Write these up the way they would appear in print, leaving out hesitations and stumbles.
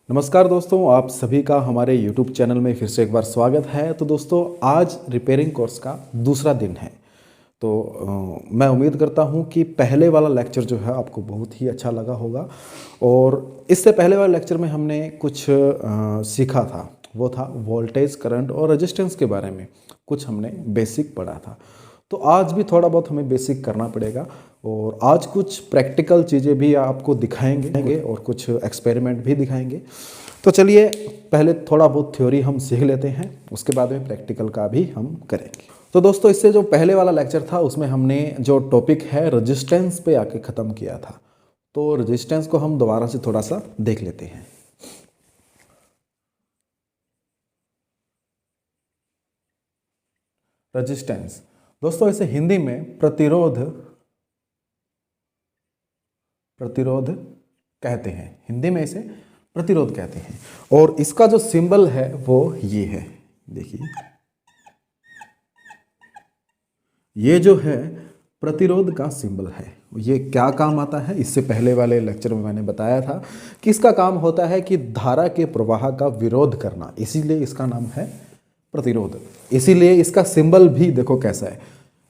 नमस्कार दोस्तों, आप सभी का हमारे YouTube चैनल में फिर से एक बार स्वागत है। तो दोस्तों, आज रिपेयरिंग कोर्स का दूसरा दिन है। तो मैं उम्मीद करता हूं कि पहले वाला लेक्चर जो है आपको बहुत ही अच्छा लगा होगा। और इससे पहले वाले लेक्चर में हमने कुछ सीखा था, वो था वोल्टेज, करंट और रेजिस्टेंस के बारे में कुछ हमने बेसिक पढ़ा था। तो आज भी थोड़ा बहुत हमें बेसिक करना पड़ेगा और आज कुछ प्रैक्टिकल चीज़ें भी आपको दिखाएंगे और कुछ एक्सपेरिमेंट भी दिखाएंगे। तो चलिए पहले थोड़ा बहुत थ्योरी हम सीख लेते हैं, उसके बाद में प्रैक्टिकल का भी हम करेंगे। तो दोस्तों, इससे जो पहले वाला लेक्चर था उसमें हमने जो टॉपिक है रेजिस्टेंस पे आके ख़त्म किया था। तो रेजिस्टेंस को हम दोबारा से थोड़ा सा देख लेते हैं। रेजिस्टेंस दोस्तों, इसे हिंदी में प्रतिरोध कहते हैं। हिंदी में इसे प्रतिरोध कहते हैं। और इसका जो सिंबल है वो ये है, देखिए ये जो है प्रतिरोध का सिंबल है। ये क्या काम आता है, इससे पहले वाले लेक्चर में मैंने बताया था कि इसका काम होता है कि धारा के प्रवाह का विरोध करना, इसीलिए इसका नाम है प्रतिरोध। इसीलिए इसका सिंबल भी देखो कैसा है,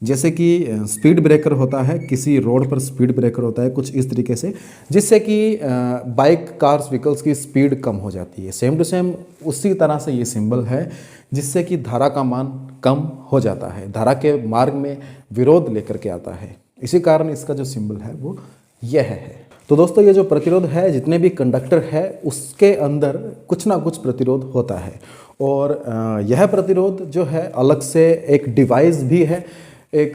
जैसे कि स्पीड ब्रेकर होता है, किसी रोड पर स्पीड ब्रेकर होता है कुछ इस तरीके से, जिससे कि बाइक, कार्स, व्हीकल्स की स्पीड कम हो जाती है। सेम टू सेम उसी तरह से ये सिंबल है, जिससे कि धारा का मान कम हो जाता है, धारा के मार्ग में विरोध लेकर के आता है। इसी कारण इसका जो सिंबल है वो यह है। तो दोस्तों, ये जो प्रतिरोध है, जितने भी कंडक्टर है उसके अंदर कुछ ना कुछ प्रतिरोध होता है। और यह प्रतिरोध जो है अलग से एक डिवाइस भी है, एक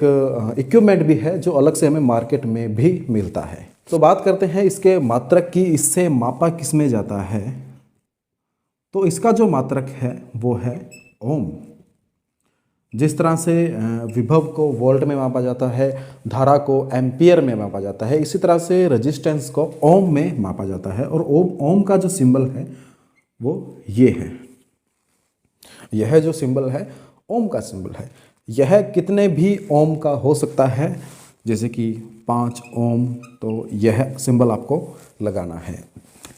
इक्विपमेंट भी है जो अलग से हमें मार्केट में भी मिलता है। तो बात करते हैं इसके मात्रक की, इससे मापा किस में जाता है। तो इसका जो मात्रक है वो है ओम। जिस तरह से विभव को वोल्ट में मापा जाता है, धारा को एम्पियर में मापा जाता है, इसी तरह से रेजिस्टेंस को ओम में मापा जाता है। और ओम का जो सिंबल है वो ये है। यह जो सिंबल है ओम का सिंबल है। यह कितने भी ओम का हो सकता है, जैसे कि 5 ओम, तो यह सिंबल आपको लगाना है।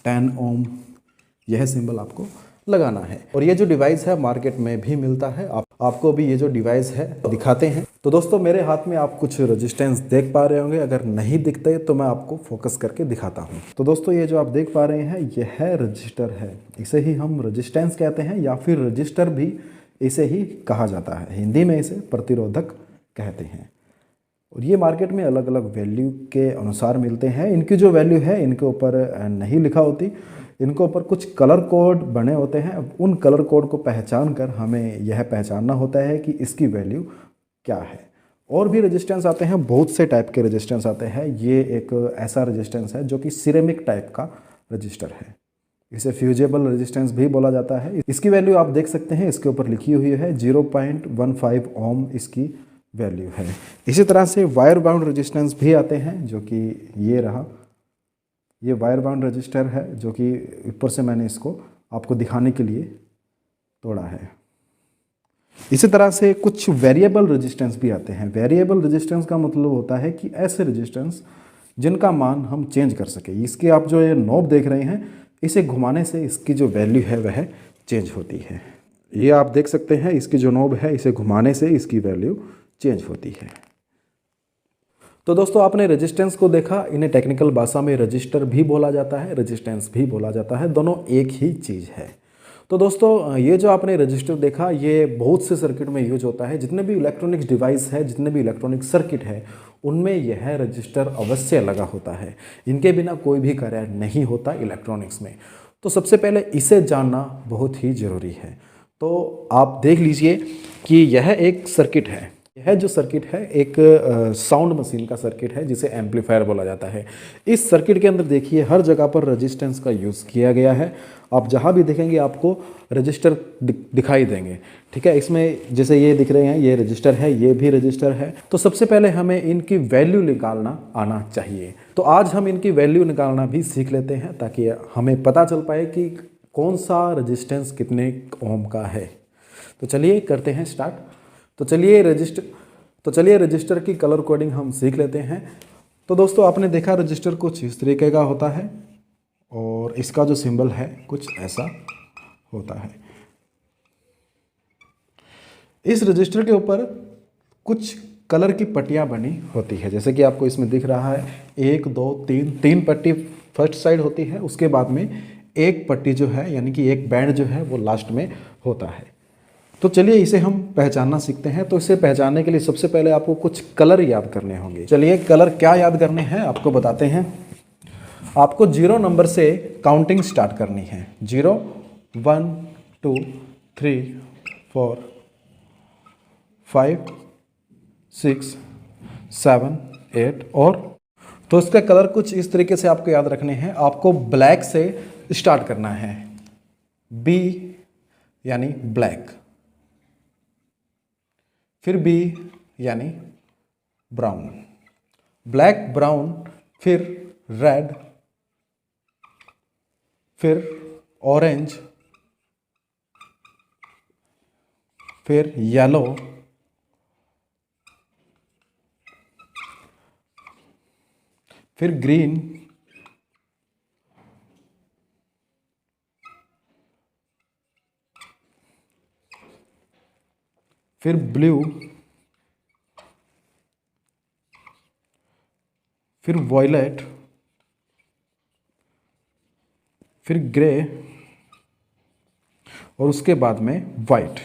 10 ओम, यह सिंबल आपको लगाना है। और ये जो डिवाइस है मार्केट में भी मिलता है। आपको भी ये जो डिवाइस है दिखाते हैं। तो दोस्तों, मेरे हाथ में आप कुछ रेजिस्टेंस देख पा रहे होंगे। अगर नहीं दिखते तो मैं आपको फोकस करके दिखाता हूँ। तो दोस्तों, ये जो आप देख पा रहे हैं यह रजिस्टर है। इसे ही हम रेजिस्टेंस कहते हैं, या फिर रजिस्टर भी इसे ही कहा जाता है। हिंदी में इसे प्रतिरोधक कहते हैं। और ये मार्केट में अलग अलग वैल्यू के अनुसार मिलते हैं। इनकी जो वैल्यू है इनके ऊपर नहीं लिखा होती, इनके ऊपर कुछ कलर कोड बने होते हैं। उन कलर कोड को पहचान कर हमें यह पहचानना होता है कि इसकी वैल्यू क्या है। और भी रेजिस्टेंस आते हैं, बहुत से टाइप के रेजिस्टेंस आते हैं। ये एक ऐसा रेजिस्टेंस है जो कि सिरेमिक टाइप का रजिस्टर है। इसे फ्यूजेबल रेजिस्टेंस भी बोला जाता है। इसकी वैल्यू आप देख सकते हैं, इसके ऊपर लिखी हुई है 0.15 ओम इसकी वैल्यू है। इसी तरह से वायर बाउंड रेजिस्टेंस भी आते हैं, जो कि ये रहा। ये वायर बाउंड रजिस्टर है, जो कि ऊपर से मैंने इसको आपको दिखाने के लिए तोड़ा है। इसी तरह से कुछ वेरिएबल रेजिस्टेंस भी आते हैं। वेरिएबल रेजिस्टेंस का मतलब होता है कि ऐसे रेजिस्टेंस जिनका मान हम चेंज कर सके। इसके आप जो ये नॉब देख रहे हैं, इसे घुमाने से इसकी जो वैल्यू है वह चेंज होती है। ये आप देख सकते हैं, इसकी जो नॉब है इसे घुमाने से इसकी वैल्यू चेंज होती है। तो दोस्तों, आपने रेजिस्टेंस को देखा। इन्हें टेक्निकल भाषा में रजिस्टर भी बोला जाता है, रेजिस्टेंस भी बोला जाता है। दोनों एक ही चीज़ है। तो दोस्तों, ये जो आपने रजिस्टर देखा, ये बहुत से सर्किट में यूज होता है। जितने भी इलेक्ट्रॉनिक्स डिवाइस है, जितने भी इलेक्ट्रॉनिक सर्किट है, उनमें यह रजिस्टर अवश्य लगा होता है। इनके बिना कोई भी कार्य नहीं होता इलेक्ट्रॉनिक्स में। तो सबसे पहले इसे जानना बहुत ही ज़रूरी है। तो आप देख लीजिए कि यह एक सर्किट है। यह जो सर्किट है एक साउंड मशीन का सर्किट है, जिसे एम्पलीफायर बोला जाता है। इस सर्किट के अंदर देखिए हर जगह पर रेजिस्टेंस का यूज़ किया गया है। आप जहाँ भी देखेंगे आपको रजिस्टर दिखाई देंगे। ठीक है, इसमें जैसे ये दिख रहे हैं, ये रजिस्टर है, ये भी रजिस्टर है। तो सबसे पहले हमें इनकी वैल्यू निकालना आना चाहिए। तो आज हम इनकी वैल्यू निकालना भी सीख लेते हैं, ताकि हमें पता चल पाए कि कौन सा रजिस्टेंस कितने ओम का है। तो चलिए करते हैं स्टार्ट। तो चलिए रजिस्टर की कलर कोडिंग हम सीख लेते हैं। तो दोस्तों, आपने देखा रजिस्टर कुछ इस तरीके का होता है। और इसका जो सिंबल है कुछ ऐसा होता है। इस रजिस्टर के ऊपर कुछ कलर की पट्टियाँ बनी होती है, जैसे कि आपको इसमें दिख रहा है 1 2 3, 3 पट्टी फर्स्ट साइड होती है, उसके बाद में एक पट्टी जो है यानी कि एक बैंड जो है वो लास्ट में होता है। तो चलिए इसे हम पहचानना सीखते हैं। तो इसे पहचानने के लिए सबसे पहले आपको कुछ कलर याद करने होंगे। चलिए कलर क्या याद करने हैं आपको बताते हैं। आपको 0 नंबर से काउंटिंग स्टार्ट करनी है। 0 1 2 3 4 5 6 7 8 और तो इसका कलर कुछ इस तरीके से आपको याद रखने हैं। आपको ब्लैक से स्टार्ट करना है। B यानी ब्लैक, फिर B यानी ब्राउन, ब्लैक ब्राउन, फिर रेड, फिर ऑरेंज, फिर येलो, फिर ग्रीन, फिर ब्लू, फिर वॉयलेट, फिर ग्रे और उसके बाद में वाइट।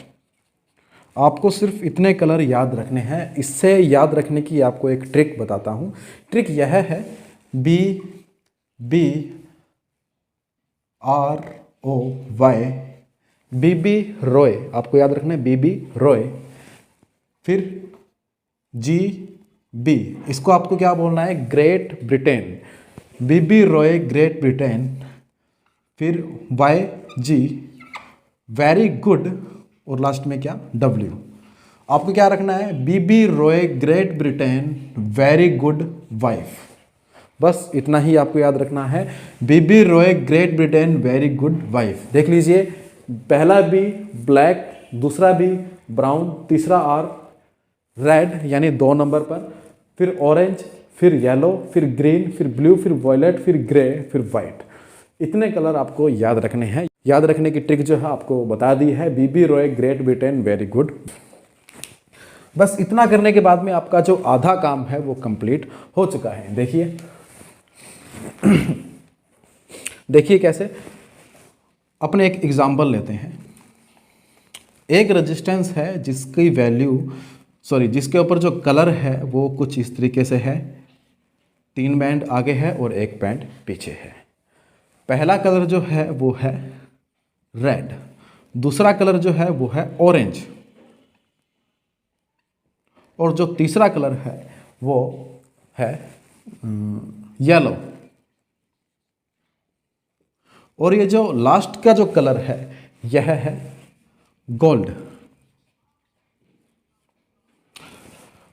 आपको सिर्फ इतने कलर याद रखने हैं। इससे याद रखने की आपको एक ट्रिक बताता हूँ। ट्रिक यह है B B R O Y, BB Roy, आपको याद रखना है BB रॉय, फिर GB, इसको आपको क्या बोलना है, great Britain, BB Roy great Britain, फिर YG वेरी गुड और लास्ट में क्या W। आपको क्या रखना है, BB Roy great Britain very good wife. बस इतना ही आपको याद रखना है, BB Roy great Britain very good wife. देख लीजिए, पहला B ब्लैक, दूसरा B ब्राउन, तीसरा R रेड यानी 2 नंबर पर, फिर ऑरेंज, फिर येलो, फिर ग्रीन, फिर ब्लू, फिर वॉयलेट, फिर ग्रे, फिर वाइट। इतने कलर आपको याद रखने हैं। याद रखने की ट्रिक जो है आपको बता दी है, BB Roy great Britain very good. बस इतना करने के बाद में आपका जो आधा काम है वो कंप्लीट हो चुका है। देखिए देखिए कैसे, अपने एक एग्जाम्पल लेते हैं। एक रेजिस्टेंस है जिसकी वैल्यू जिसके ऊपर जो कलर है वो कुछ इस तरीके से है। 3 बैंड आगे है और 1 बैंड पीछे है। पहला कलर जो है वो है रेड, दूसरा कलर जो है वो है ऑरेंज और जो तीसरा कलर है वो है येलो। और ये जो लास्ट का जो कलर है यह है गोल्ड।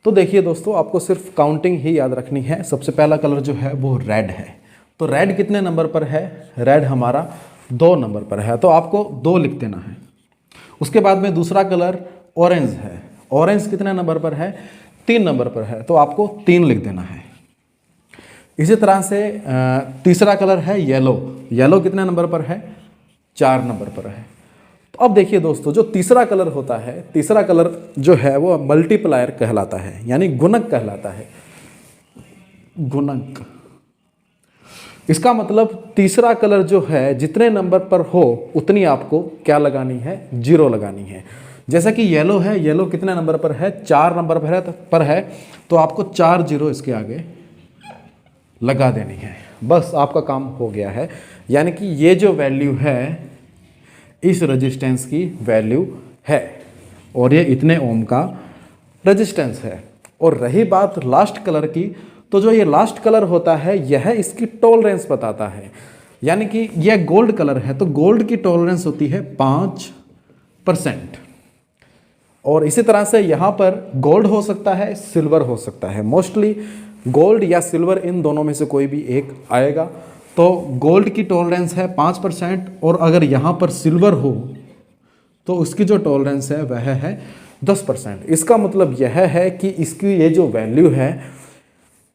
तो देखिए दोस्तों, आपको सिर्फ काउंटिंग ही याद रखनी है। सबसे पहला कलर जो है वो रेड है। तो रेड कितने नंबर पर है, रेड हमारा 2 नंबर पर है, तो आपको 2 लिख देना है। उसके बाद में दूसरा कलर ऑरेंज है। ऑरेंज कितने नंबर पर है, 3 नंबर पर है, तो आपको 3 लिख देना है। इसी तरह से तीसरा कलर है येलो। येलो कितने नंबर पर है, 4 नंबर पर है। तो अब देखिए दोस्तों, जो तीसरा कलर होता है, तीसरा कलर जो है वो मल्टीप्लायर कहलाता है, यानी गुणक कहलाता है। गुणक, इसका मतलब तीसरा कलर जो है जितने नंबर पर हो उतनी आपको क्या लगानी है, 0 लगानी है। जैसा कि येलो है, येलो कितने नंबर पर है, 4 नंबर पर है, तो आपको 4 0 इसके आगे लगा देनी है। बस आपका काम हो गया है। यानी कि ये जो वैल्यू है इस रेजिस्टेंस की वैल्यू है और ये इतने ओम का रेजिस्टेंस है। और रही बात लास्ट कलर की, तो जो ये लास्ट कलर होता है यह इसकी टॉलरेंस बताता है। यानी कि यह गोल्ड कलर है, तो गोल्ड की टॉलरेंस होती है 5%। और इसी तरह से यहाँ पर गोल्ड हो सकता है, सिल्वर हो सकता है। मोस्टली गोल्ड या सिल्वर, इन दोनों में से कोई भी एक आएगा। तो गोल्ड की टॉलरेंस है 5% और अगर यहाँ पर सिल्वर हो तो उसकी जो टॉलरेंस है वह है 10%। इसका मतलब यह है कि इसकी ये जो वैल्यू है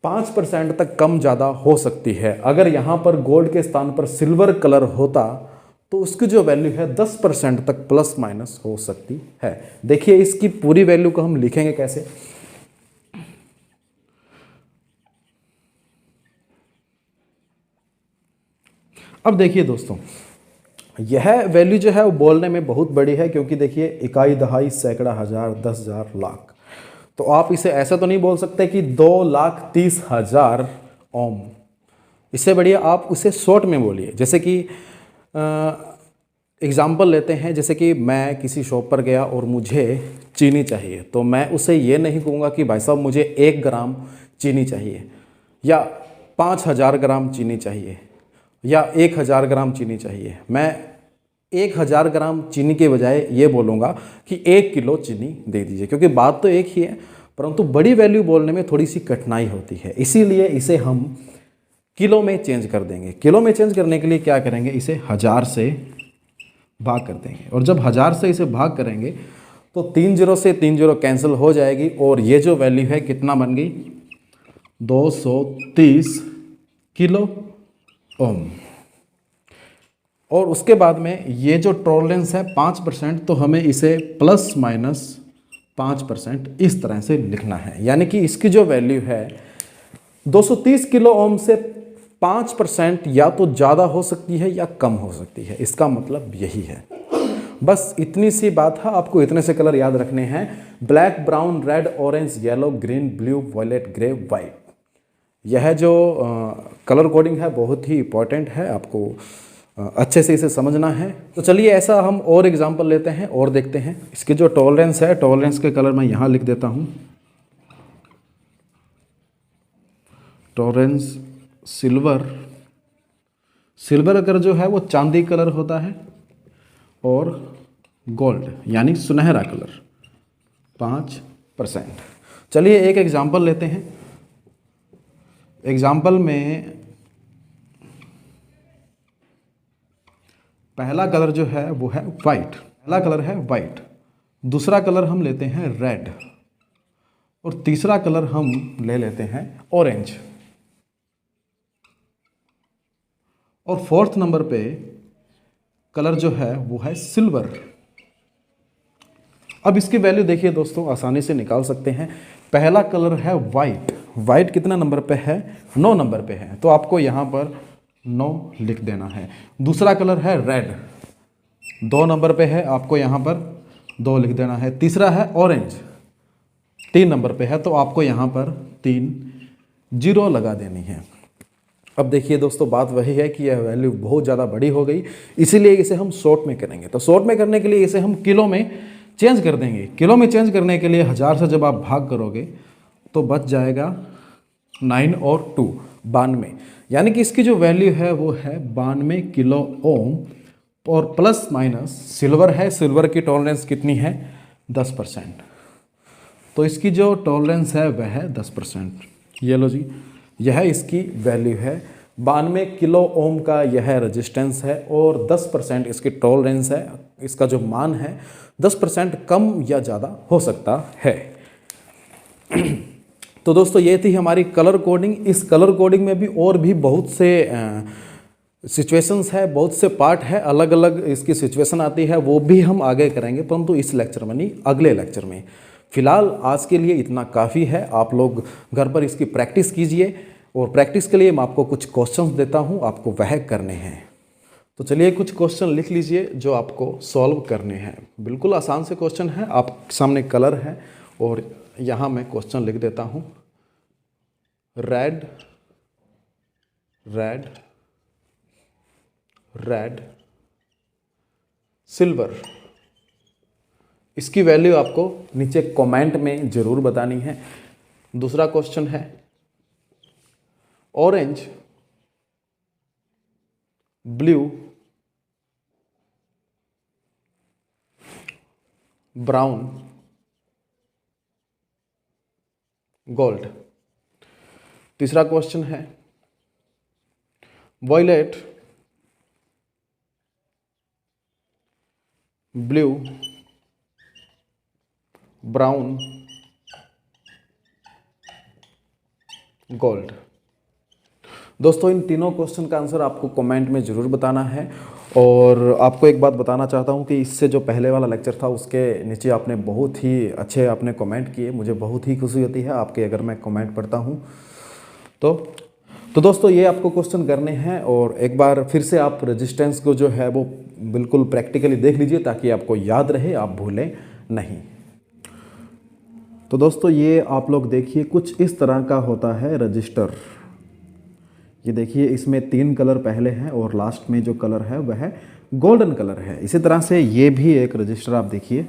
5% तक कम ज़्यादा हो सकती है। अगर यहाँ पर गोल्ड के स्थान पर सिल्वर कलर होता तो उसकी जो वैल्यू है 10% तक प्लस माइनस हो सकती है। देखिए इसकी पूरी वैल्यू को हम लिखेंगे कैसे। अब देखिए दोस्तों, यह वैल्यू जो है वो बोलने में बहुत बड़ी है, क्योंकि देखिए इकाई, दहाई, सैकड़ा, हजार, 10,000, लाख। तो आप इसे ऐसा तो नहीं बोल सकते कि 2,30,000 ओम। इससे बढ़िया आप उसे शॉर्ट में बोलिए। जैसे कि एग्ज़ाम्पल लेते हैं, जैसे कि मैं किसी शॉप पर गया और मुझे चीनी चाहिए, तो मैं उसे ये नहीं कहूँगा कि भाई साहब मुझे 1 ग्राम चीनी चाहिए, या 5,000 ग्राम चीनी चाहिए, या 1,000 ग्राम चीनी चाहिए। मैं 1,000 ग्राम चीनी के बजाय ये बोलूँगा कि 1 किलो चीनी दे दीजिए, क्योंकि बात तो एक ही है, परंतु बड़ी वैल्यू बोलने में थोड़ी सी कठिनाई होती है। इसीलिए इसे हम किलो में चेंज कर देंगे। किलो में चेंज करने के लिए क्या करेंगे, इसे 1000 से भाग कर देंगे, और जब 1000 से इसे भाग करेंगे तो 3 जीरो से 3 जीरो कैंसिल हो जाएगी, और ये जो वैल्यू है कितना बन गई, 230 किलो ओम। और उसके बाद में ये जो टॉलरेंस है 5%, तो हमें इसे प्लस माइनस 5% इस तरह से लिखना है। यानी कि इसकी जो वैल्यू है 230 किलो ओम से 5% या तो ज़्यादा हो सकती है या कम हो सकती है। इसका मतलब यही है। बस इतनी सी बात है, आपको इतने से कलर याद रखने हैं: black, brown, red, orange, yellow, green, blue, violet, grey, white. यह जो कलर कोडिंग है बहुत ही इंपॉर्टेंट है, आपको अच्छे से इसे समझना है। तो चलिए ऐसा हम और एग्जांपल लेते हैं और देखते हैं। इसके जो टॉलरेंस है, टॉलरेंस के कलर मैं यहाँ लिख देता हूँ। टॉलरेंस सिल्वर, सिल्वर अगर जो है वो चांदी कलर होता है, और गोल्ड यानी सुनहरा कलर 5%। चलिए एक एग्जांपल लेते हैं। एग्जांपल में पहला कलर जो है वो है वाइट, पहला कलर है वाइट, दूसरा कलर हम लेते हैं रेड, और तीसरा कलर हम ले लेते हैं ऑरेंज, और फोर्थ नंबर पे कलर जो है वो है सिल्वर। अब इसकी वैल्यू देखिए दोस्तों, आसानी से निकाल सकते हैं। पहला कलर है वाइट, वाइट कितना नंबर पे है, 9 नंबर पे है, तो आपको यहाँ पर 9 लिख देना है। दूसरा कलर है रेड, 2 नंबर पे है, आपको यहाँ पर 2 लिख देना है। तीसरा है ऑरेंज, 3 नंबर पे है, तो आपको यहाँ पर 3 जीरो लगा देनी है। अब देखिए दोस्तों, बात वही है कि यह वैल्यू बहुत ज़्यादा बड़ी हो गई, इसीलिए इसे हम शॉर्ट में करेंगे। तो शॉर्ट में करने के लिए इसे हम किलो में चेंज कर देंगे। किलो में चेंज करने के लिए 1000 से जब आप भाग करोगे तो बच जाएगा 9 और 2 92, यानी कि इसकी जो वैल्यू है वो है 92 किलो ओम। और प्लस माइनस सिल्वर है, सिल्वर की टॉलरेंस कितनी है, 10%, तो इसकी जो टॉलरेंस है वह है 10%। ये लो जी, यह इसकी वैल्यू है। 92 किलो ओम का यह रेजिस्टेंस है, और 10% इसकी टॉलरेंस है। इसका जो मान है 10% कम या ज़्यादा हो सकता है। तो दोस्तों ये थी हमारी कलर कोडिंग। इस कलर कोडिंग में भी और भी बहुत से सिचुएशंस है, बहुत से पार्ट है, अलग अलग इसकी सिचुएशन आती है, वो भी हम आगे करेंगे, परंतु इस लेक्चर में नहीं, अगले लेक्चर में। फिलहाल आज के लिए इतना काफ़ी है। आप लोग घर पर इसकी प्रैक्टिस कीजिए, और प्रैक्टिस के लिए मैं आपको कुछ क्वेश्चंस देता हूं, आपको वह करने हैं। तो चलिए कुछ क्वेश्चन लिख लीजिए जो आपको सॉल्व करने हैं। बिल्कुल आसान से क्वेश्चन है, आप सामने कलर है, और यहाँ मैं क्वेश्चन लिख देता हूँ। Red, red, red, silver. इसकी वैल्यू आपको नीचे कमेंट में ज़रूर बतानी है। दूसरा क्वेश्चन है ऑरेंज, ब्लू, ब्राउन, गोल्ड। तीसरा क्वेश्चन है वॉयलेट, ब्लू, ब्राउन, गोल्ड। दोस्तों इन तीनों क्वेश्चन का आंसर आपको कमेंट में ज़रूर बताना है। और आपको एक बात बताना चाहता हूँ कि इससे जो पहले वाला लेक्चर था उसके नीचे आपने बहुत ही अच्छे आपने कमेंट किए, मुझे बहुत ही खुशी होती है आपके अगर मैं कमेंट पढ़ता हूँ तो दोस्तों ये आपको क्वेश्चन करने हैं और एक बार फिर से आप रेजिस्टेंस को जो है वो बिल्कुल प्रैक्टिकली देख लीजिए ताकि आपको याद रहे, आप भूलें नहीं। तो दोस्तों ये आप लोग देखिए कुछ इस तरह का होता है रजिस्टर। ये देखिए इसमें 3 कलर पहले हैं और लास्ट में जो कलर है वह गोल्डन कलर है। इसी तरह से ये भी एक रजिस्टर आप देखिए,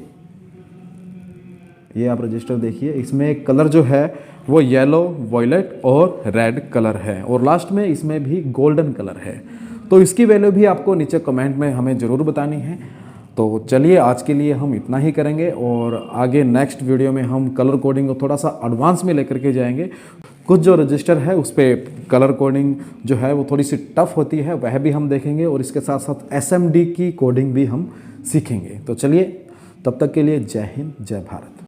ये आप रजिस्टर देखिए, इसमें कलर जो है वो येलो, वॉयलेट और रेड कलर है और लास्ट में इसमें भी गोल्डन कलर है। तो इसकी वैल्यू भी आपको नीचे कमेंट में हमें ज़रूर बतानी है। तो चलिए आज के लिए हम इतना ही करेंगे और आगे नेक्स्ट वीडियो में हम कलर कोडिंग को थोड़ा सा एडवांस में लेकर के जाएंगे। कुछ जो रजिस्टर है उस पर कलर कोडिंग जो है वो थोड़ी सी टफ होती है, वह भी हम देखेंगे और इसके साथ साथ SMD की कोडिंग भी हम सीखेंगे। तो चलिए तब तक के लिए जय हिंद, जय भारत।